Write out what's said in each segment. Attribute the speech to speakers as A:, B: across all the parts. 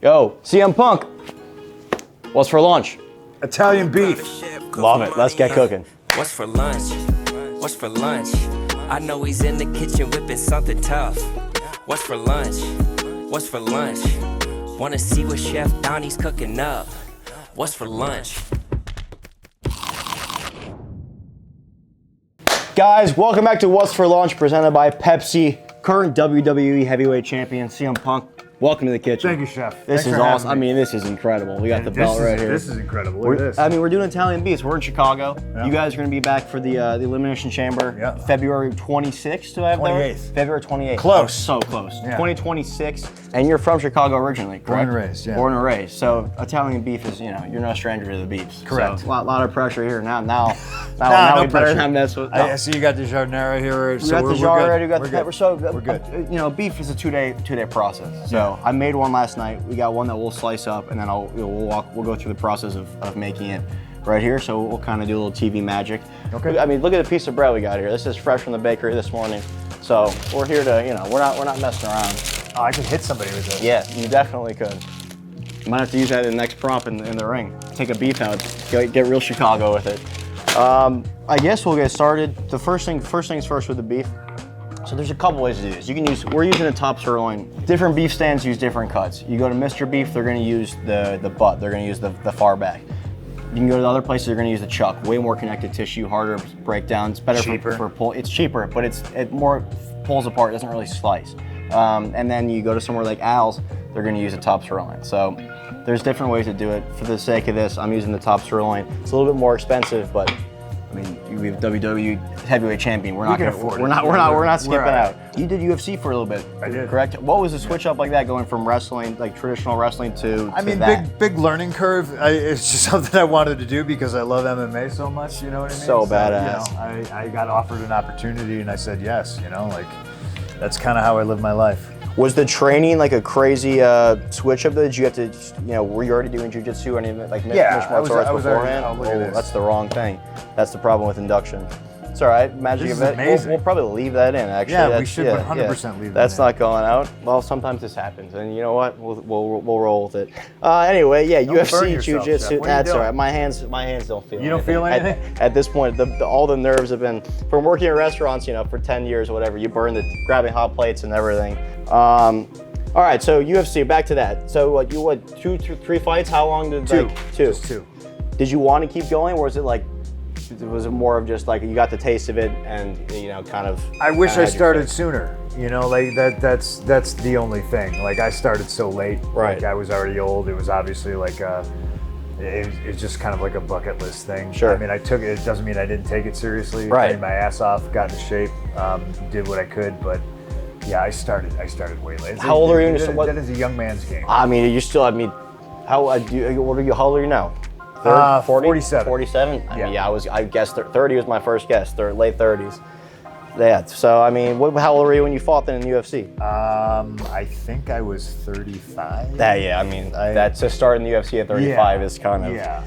A: Yo, CM Punk. What's for lunch?
B: Italian beef.
A: Love it. Let's get cooking.
C: What's for lunch? What's for lunch? I know he's in the kitchen whipping something tough. What's for lunch? What's for lunch? Wanna see what Chef Donny's cooking up? What's for lunch?
A: Guys, welcome back to What's for Lunch, presented by Pepsi. Current WWE heavyweight champion, CM Punk. Welcome to the kitchen.
B: Thank you, Chef.
A: This is awesome. I mean, this is incredible. We got the belt right here.
B: This is incredible. Look at this.
A: I mean, we're doing Italian beefs. We're in Chicago.
B: Yeah.
A: You guys are going to be back for the Elimination Chamber.
B: Yeah.
A: February 26th, do I have
B: 28th.
A: that? February 28th.
B: Close.
A: Oh, so close.
B: Yeah.
A: 2026. And you're from Chicago originally, correct?
B: Born and raised, yeah.
A: Born and raised. So Italian beef is, you're no stranger to the beefs.
B: Correct.
A: So, a lot of pressure here. Now
B: no
A: we better
B: pressure.
A: not mess with.
B: I see you got the giardiniera here.
A: We got the jar already. We got the
B: good.
A: pepper. So
B: We're good.
A: Beef is a two-day process. So I made one last night. We got one that we'll slice up, and then we'll go through the process of making it right here. So we'll kind of do a little TV magic.
B: Okay.
A: I mean, look at the piece of bread we got here. This is fresh from the bakery this morning. So we're here to, we're not messing around.
B: Oh, I could hit somebody with this.
A: Yeah, you definitely could. Might have to use that in the next prop in the ring. Take a beef out, get real Chicago with it. I guess we'll get started. The first things first with the beef. So there's a couple ways to do this. We're using a top sirloin. Different beef stands use different cuts. You go to Mr. Beef, they're gonna use the butt. They're gonna use the far back. You can go to the other places, they're gonna use the chuck. Way more connective tissue, harder to break down. It's better for pull. It's cheaper, but it more pulls apart, doesn't really slice. And then you go to somewhere like Al's, they're gonna use a top sirloin. So there's different ways to do it. For the sake of this, I'm using the top sirloin. It's a little bit more expensive, but I mean, we have WWE heavyweight champion. We're not skipping out. You did UFC for a little bit.
B: I did.
A: Correct? What was the switch up like that, going from wrestling, like traditional wrestling, to that?
B: big learning curve. It's just something I wanted to do because I love MMA so much. You know what I mean?
A: So badass.
B: I got offered an opportunity and I said yes. That's kind of how I live my life.
A: Was the training like a crazy switch up? Did you have to, were you already doing jiu-jitsu or anything like mixed martial arts beforehand?
B: Look at this.
A: That's the wrong thing. That's the problem with induction. It's all right. Magic
B: This is
A: event.
B: amazing.
A: We'll probably leave that in. Actually,
B: Yeah, we should 100% leave that
A: That's
B: in.
A: not going out. Well, sometimes this happens, and you know what? We'll roll with it. Anyway, yeah,
B: Don't burn
A: UFC,
B: yourself,
A: jiu-jitsu.
B: Chef. What are you
A: That's all
B: doing?
A: right. My hands don't feel.
B: You don't feel anything?
A: At this point, all the nerves have been from working in restaurants. For 10 years or whatever. You burn grabbing hot plates and everything. All right, so UFC, back to that. So two, 3 fights? How long did
B: Two.
A: Two.
B: Just two.
A: Did you want to keep going, or was it more of just like you got the taste of it and kind of?
B: I wish I
A: had your
B: started
A: fix?
B: sooner. That's the only thing. Like I started so late.
A: Right.
B: Like I was already old. It was obviously like it's just kind of like a bucket list thing.
A: Sure.
B: I mean, I took it. It doesn't mean I didn't take it seriously.
A: Right.
B: Trained my ass off, got in shape, did what I could, but. Yeah, I started way late.
A: How old are you?
B: That is a young man's game.
A: I mean, you still. How old are you? How old are you now?
B: 47.
A: 47.
B: Yeah.
A: I guessed 30 was my first guess. Late 30s. Yeah. So I mean, how old were you when you fought then in the UFC?
B: I think I was 35.
A: Yeah. I mean, that's to start in the UFC at 35 is kind of.
B: Yeah.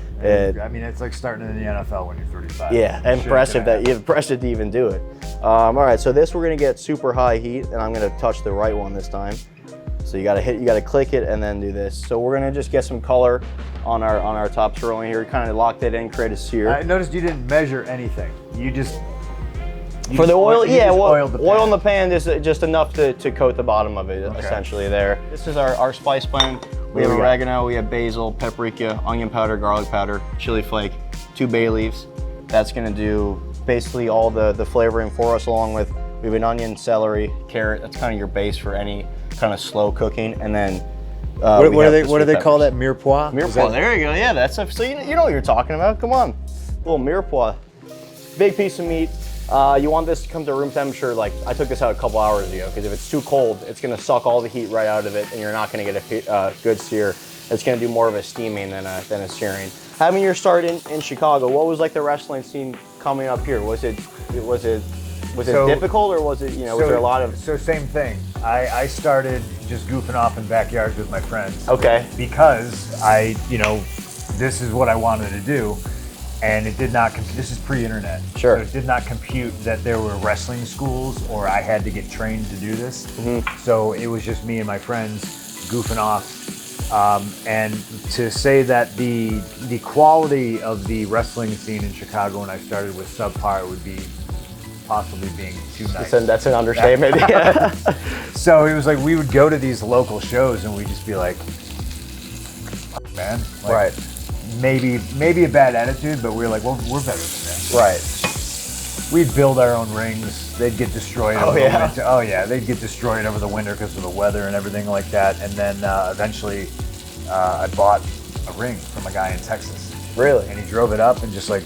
B: I mean, it's like starting in the NFL when you're 35.
A: Yeah, impressive to even do it. All right, so this we're gonna get super high heat, and I'm gonna touch the right one this time. So you gotta click it and then do this. So we're gonna just get some color on our top sirloin here. Kind of locked it in, create a sear.
B: I noticed you didn't measure anything. You just
A: For the oil,
B: oiled the pan.
A: oil in the pan is just enough to coat the bottom of it,
B: Okay.
A: essentially there. This is our spice blend. We have oregano, we have basil, paprika, onion powder, garlic powder, chili flake, 2 bay leaves. That's gonna do basically all the flavoring for us, along with, we have an onion, celery, carrot. That's kind of your base for any kind of slow cooking. And then
B: what do they call that? Mirepoix?
A: Mirepoix, there you go. Yeah, that's so you know what you're talking about. Come on, little mirepoix. Big piece of meat. You want this to come to room temperature. Like I took this out a couple hours ago, because if it's too cold, it's gonna suck all the heat right out of it, and you're not gonna get a good sear. It's gonna do more of a steaming than a searing. Having your start in Chicago, what was like the wrestling scene coming up here? Was it difficult, or was it was there a lot of?
B: So same thing. I started just goofing off in backyards with my friends.
A: Okay.
B: Because this is what I wanted to do. And it did not, this is pre-internet.
A: Sure.
B: So it did not compute that there were wrestling schools or I had to get trained to do this.
A: Mm-hmm.
B: So it was just me and my friends goofing off And to say that the quality of the wrestling scene in Chicago when I started was subpar would be possibly being too nice.
A: That's an understatement. Yeah.
B: So it was like we would go to these local shows and we'd just be like, man, like,
A: Right.
B: Maybe a bad attitude, but we were like, well, we're better than that.
A: Right.
B: We'd build our own rings. They'd get destroyed over the
A: yeah?
B: winter. Oh yeah, they'd get destroyed over the winter because of the weather and everything like that. And then eventually, I bought a ring from a guy in Texas.
A: Really?
B: And he drove it up and just like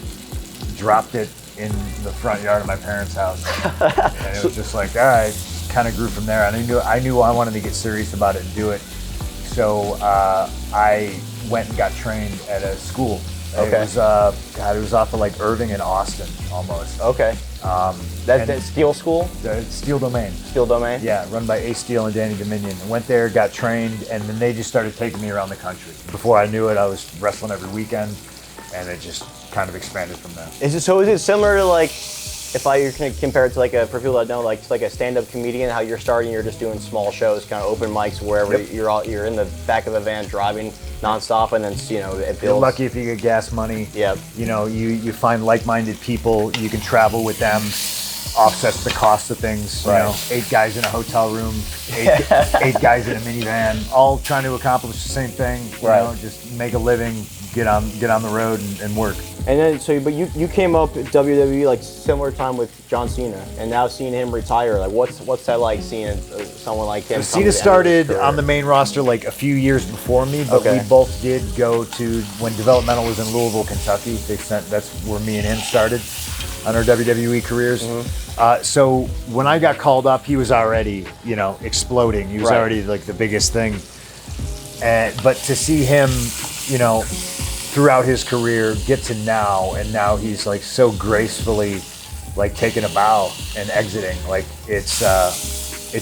B: dropped it in the front yard of my parents' house. And it was just like, all right, kind of grew from there. And I knew I wanted to get serious about it and do it. So I went and got trained at a school.
A: Okay.
B: It was it was off of like Irving and Austin almost.
A: Okay. That's Steel School?
B: The Steel Domain.
A: Steel Domain?
B: Yeah, run by Ace Steel and Danny Dominion. Went there, got trained, and then they just started taking me around the country. Before I knew it, I was wrestling every weekend, and it just kind of expanded from there.
A: Is it similar to like, if I can compare it to like for people that know, like a stand-up comedian, how you're starting, you're just doing small shows, kind of open mics wherever
B: Yep.
A: you're in the back of the van driving nonstop, and then it builds.
B: You're lucky if you get gas money.
A: Yep.
B: You know, you find like-minded people. You can travel with them. Offsets the cost of things. You
A: Right.
B: know, 8 guys in a hotel room, eight guys in a minivan, all trying to accomplish the same thing. You
A: Right.
B: know, just make a living, get on the road and work.
A: And then but you came up at WWE like similar time with John Cena, and now seeing him retire, like what's that like seeing someone like him?
B: So Cena started on the main roster like a few years before me, but
A: Okay.
B: we both did go to when developmental was in Louisville, Kentucky. That's where me and him started on our WWE careers. So when I got called up, he was already exploding. He was
A: Right.
B: already like the biggest thing. But to see him, throughout his career get to now, and now he's like so gracefully like taking a bow and exiting, like it's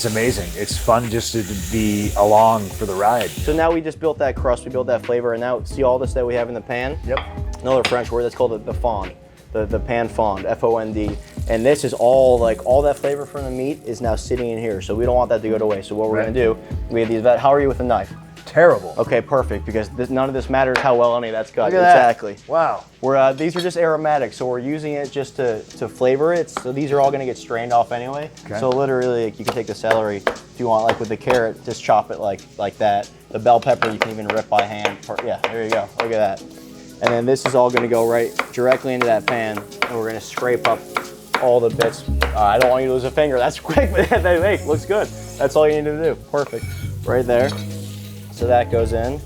B: amazing. It's fun just to be along for the ride.
A: So now we just built that crust, we built that flavor, and now see all this that we have in the pan?
B: Yep.
A: Another French word that's called the fond, the pan fond, F-O-N-D. And this is all that flavor from the meat is now sitting in here. So we don't want that to go to waste. So what we're
B: Right.
A: gonna do, we have these, how are you with a knife?
B: Terrible.
A: Okay, perfect, because none of this matters how well any of that's cut.
B: Look at that.
A: Exactly.
B: Wow.
A: These are just aromatics, so we're using it just to flavor it. So these are all gonna get strained off anyway.
B: Okay.
A: So literally, like, you can take the celery if you want, like with the carrot, just chop it like that. The bell pepper you can even rip by hand. Yeah, there you go. Look at that. And then this is all gonna go right directly into that pan, and we're gonna scrape up all the bits. I don't want you to lose a finger. That's quick, but hey, looks good. That's all you need to do. Perfect. Right there. So that goes in.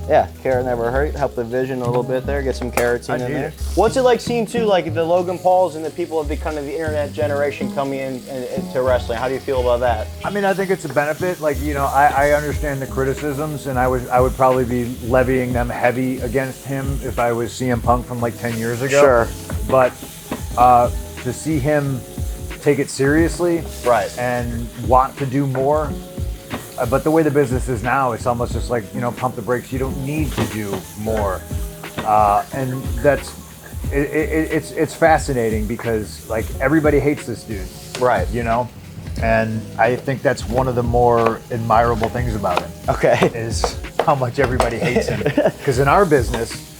A: Yeah, carrot never hurt. Help the vision a little bit there. Get some carotene in there. What's it like seeing too, like the Logan Pauls and the people of the kind of the internet generation coming into wrestling? How do you feel about that?
B: I mean, I think it's a benefit. Like, I understand the criticisms, and I would probably be levying them heavy against him if I was CM Punk from like 10 years ago.
A: Sure.
B: But to see him take it seriously,
A: Right.
B: and want to do more. But the way the business is now, it's almost just like, pump the brakes. You don't need to do more. And it's fascinating because like everybody hates this dude.
A: Right.
B: And I think that's one of the more admirable things about him.
A: Okay.
B: Is how much everybody hates him. Because in our business,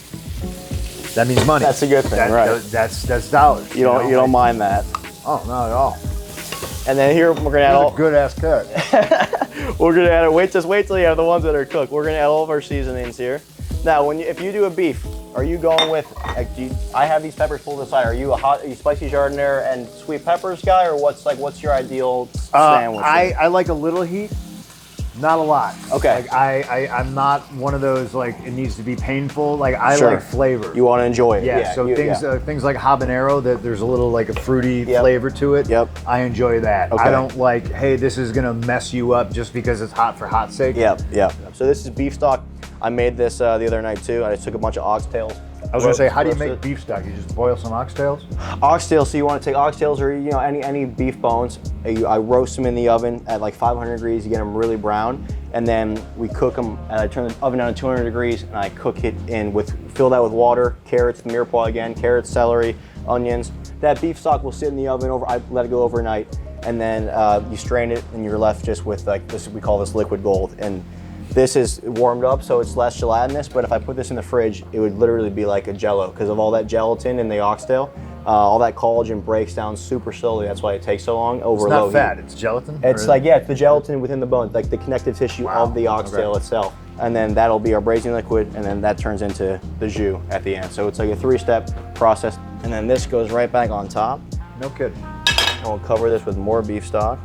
B: that means money.
A: That's a good thing, right.
B: That's dollars.
A: You don't mind that.
B: Oh, not at all.
A: And then here we're gonna add all.
B: Good ass cut.
A: We're gonna add it. Wait till you have the ones that are cooked. We're gonna add all of our seasonings here. Now, if you do a beef, are you going with? I have these peppers pulled aside. Are you a spicy jardinere and sweet peppers guy, or what's your ideal sandwich?
B: I like a little heat, not a lot.
A: Okay.
B: Like I'm not one of those like it needs to be painful. Like I
A: Sure.
B: like flavor.
A: You want to enjoy it.
B: Yeah, so things like habanero, that there's a little like a fruity
A: Yep.
B: flavor to it.
A: Yep.
B: I enjoy that.
A: Okay.
B: I don't like, hey, this is gonna mess you up just because it's hot for hot's sake.
A: Yep. So this is beef stock. I made this the other night too. I just took a bunch of oxtails.
B: I was gonna say, how do you
A: roasted
B: make beef stock? You just boil some oxtails?
A: Oxtails, so you want to take oxtails or any beef bones. I roast them in the oven at like 500 degrees. You get them really brown, and then we cook them. And I turn the oven down to 200 degrees, and I cook it fill that with water, carrots, mirepoix again, carrots, celery, onions. That beef stock will sit in the oven I let it go overnight, and then you strain it, and you're left just with like this. We call this liquid gold, and This is warmed up, so it's less gelatinous, but if I put this in the fridge, it would literally be like a Jell-O because of all that gelatin in the oxtail. All that collagen breaks down super slowly. That's why it takes so long over low
B: It's not fat,
A: heat.
B: it's gelatin?
A: It's like, yeah, it's the gelatin within the bone, like the connective tissue of the oxtail itself. And then that'll be our braising liquid, and then that turns into the jus at the end. So it's like a 3-step process. And then this goes right back on top.
B: No kidding.
A: And we'll cover this with more beef stock.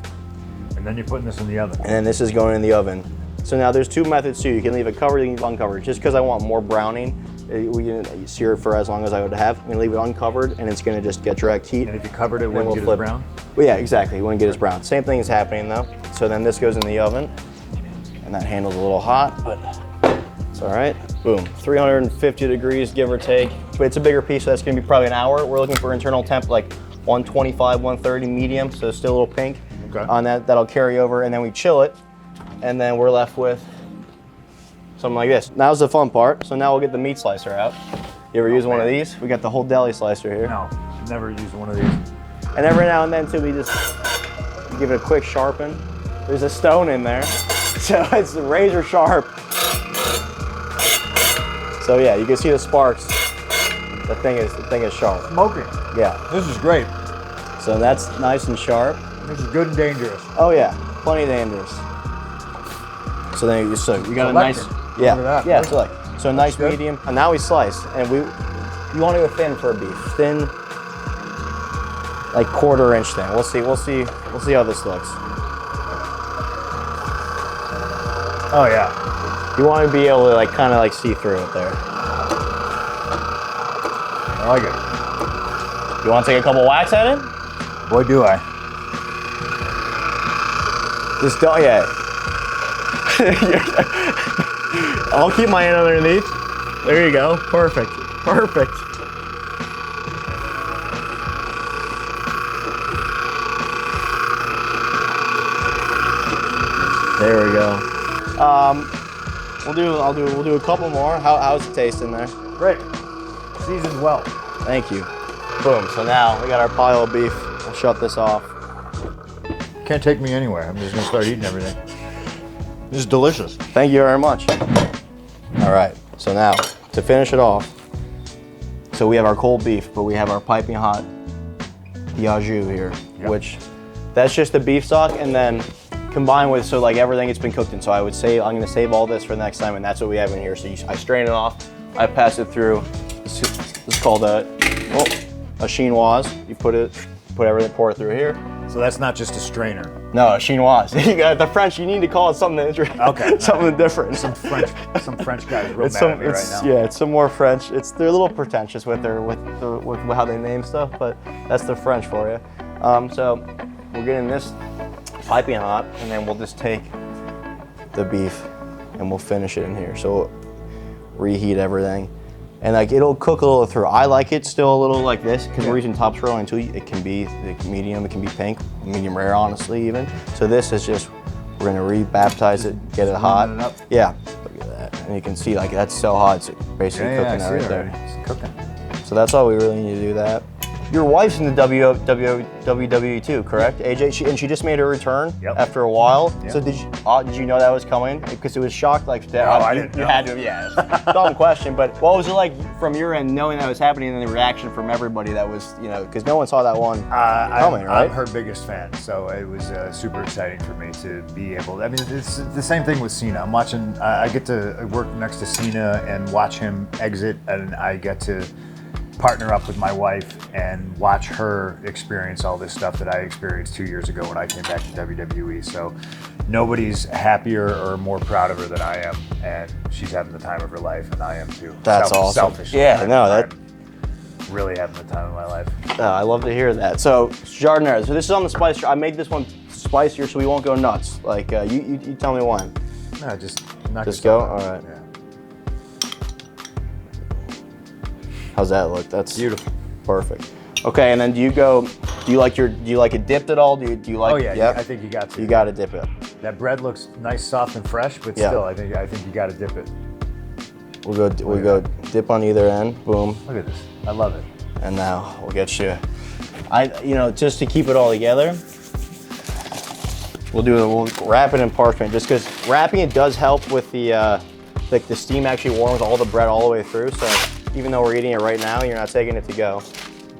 B: And then you're putting this in the oven.
A: And then this is going in the oven. So now there's 2 methods too. You can leave it covered, you can leave it uncovered. Just because I want more browning, we can sear it for as long as I would have. I'm gonna leave it uncovered, and it's gonna just get direct heat.
B: And if you covered it, wouldn't get as brown?
A: Well, yeah, exactly. You wouldn't get as brown. Same thing is happening though. So then this goes in the oven, and that handle's a little hot, but it's all right. Boom, 350 degrees, give or take. But it's a bigger piece, so that's gonna be probably an hour. We're looking for internal temp like 125, 130 medium, so it's still a little pink on that. That'll carry over, and then we chill it, and then we're left with something like this. Now's the fun part. So now we'll get the meat slicer out. You ever use one of these? We got the whole deli slicer here.
B: No, never used one of these.
A: And every now and then too, we just give it a quick sharpen. There's a stone in there, so it's razor sharp. So yeah, you can see the sparks. The thing is sharp.
B: Smoking.
A: Yeah.
B: This is great.
A: So that's nice and sharp.
B: This is good and dangerous.
A: Oh yeah, plenty dangerous. So then you got a nice,
B: Look at that.
A: yeah. So nice medium, and now we slice, and you want to go thin for a beef, thin, like 1/4 inch thin. We'll see how this looks.
B: Oh yeah.
A: You want to be able to like kind of like see through it there.
B: I like it.
A: You want to take a couple whacks at it?
B: Boy, do I.
A: Just don't, yeah. I'll keep my hand underneath. There you go. Perfect. Perfect. There we go. We'll do a couple more. How's it tasting there?
B: Great. Seasoned well.
A: Thank you. Boom. So now we got our pile of beef. We'll shut this off.
B: Can't take me anywhere. I'm just gonna start eating everything. This is delicious.
A: Thank you very much. All right, so now to finish it off, so we have our cold beef, but we have our piping hot jus here, which that's just the beef stock, and then combined with, so like everything it's been cooked in. So I would say I'm gonna save all this for the next time, and that's what we have in here. So I strain it off, I pass it through. This is called a chinoise. You put everything, pour it through here.
B: So that's not just a strainer.
A: No, a chinoise. You got the French. You need to call it something interesting.
B: Okay.
A: Something different.
B: Some French guys real mad at me right now.
A: Yeah, it's some more French. They're a little pretentious with how they name stuff, but that's the French for you. So we're getting this piping hot, and then we'll just take the beef and we'll finish it in here. So we'll reheat everything. And like it'll cook a little through. I like it still a little like this because we're using top sirloin too. It can be medium, it can be pink, medium rare, honestly even. So this is just, we're gonna re-baptize it, get it hot.
B: It up.
A: Yeah, look at that. And you can see like that's so hot, it's basically cooking that right there.
B: It's cooking.
A: So that's all we really need to do that. Your wife's in the WWE too, correct? AJ, and she just made her return after a while.
B: Yep.
A: So did you know that was coming? Because it was shocked like that.
B: No, I didn't know.
A: You had to, yeah. Dumb question, but what was it like from your end knowing that was happening and the reaction from everybody that was, because no one saw that one coming, right?
B: I'm her biggest fan, so it was super exciting for me to be able. I mean, it's the same thing with Cena. I'm watching. I get to work next to Cena and watch him exit, and I get to partner up with my wife and watch her experience all this stuff that I experienced 2 years ago when I came back to WWE. So nobody's happier or more proud of her than I am, and she's having the time of her life, and I am too.
A: That's awesome.
B: Selfishly,
A: yeah, I'm
B: really having the time of my life.
A: I love to hear that. So jardinera. So this is on the spice. I made this one spicier so we won't go nuts. Like you tell me when.
B: No, just
A: go. All right.
B: Yeah.
A: How's that look? That's
B: beautiful.
A: Perfect. Okay, and then do you like it dipped at all? Do you like?
B: Oh yeah,
A: yep.
B: I think you got to.
A: You got to dip it.
B: That bread looks nice, soft, and fresh, but still, I think you got to dip it.
A: We'll go dip on either end. Boom.
B: Look at this. I love it.
A: And now we'll get you. Just to keep it all together. We'll wrap it in parchment just because wrapping it does help with the like the steam actually warms all the bread all the way through. So even though we're eating it right now, you're not taking it to go.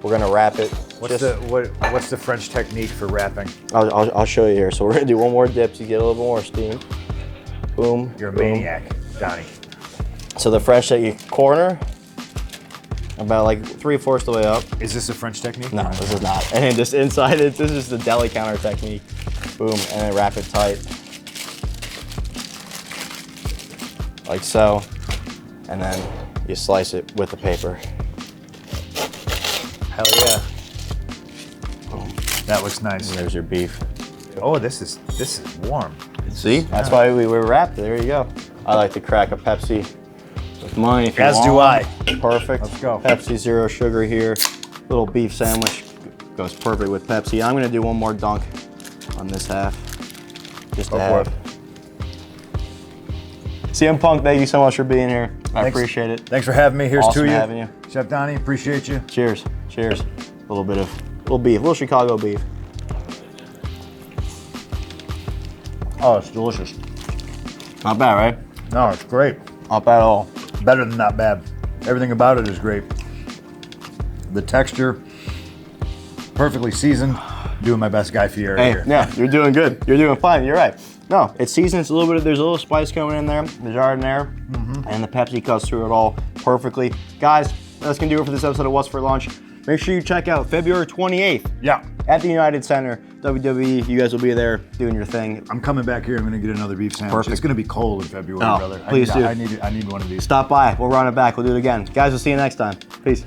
A: We're gonna wrap it.
B: What's the French technique for wrapping?
A: I'll show you here. So we're gonna do one more dip to get a little bit more steam. Boom.
B: You're a
A: boom.
B: maniac, Donnie.
A: So the French that you corner about like 3/4 the way up.
B: Is this a French technique?
A: No, this is not. And then just inside it, this is the deli counter technique. Boom, and then wrap it tight. Like so. And then you slice it with the paper.
B: Hell yeah.
A: Boom.
B: That looks nice.
A: And there's your beef.
B: Oh, this is warm.
A: See? That's why we wrapped it. There you go. I like to crack a Pepsi with mine if you
B: As
A: want.
B: do I.
A: Perfect.
B: Let's go.
A: Pepsi, zero sugar here. Little beef sandwich goes perfect with Pepsi. I'm gonna do one more dunk on this half. Just to have. CM Punk, thank you so much for being here. I appreciate it.
B: Thanks for having me. Here's
A: Awesome
B: to you.
A: having you.
B: Chef Donnie, appreciate you.
A: Cheers. Cheers. A little bit of beef, little Chicago beef. Oh, it's delicious. Not bad, right?
B: No, it's great.
A: Not bad at all.
B: Better than not bad. Everything about it is great. The texture, perfectly seasoned. Doing my best, Guy Fieri
A: Hey,
B: here.
A: yeah, you're doing good. You're doing fine. You're right. No, it's seasoned. It's a little bit. There's a little spice coming in there. The giardiniera and the Pepsi cuts through it all perfectly. Guys, that's gonna do it for this episode of What's for Lunch. Make sure you check out February 28th.
B: Yeah.
A: At the United Center, WWE. You guys will be there doing your thing.
B: I'm coming back here. I'm going to get another beef sandwich.
A: Perfect.
B: It's going to be cold in February,
A: Oh,
B: brother.
A: please do.
B: I need one of these.
A: Stop by. We'll run it back. We'll do it again. Guys, we'll see you next time. Peace.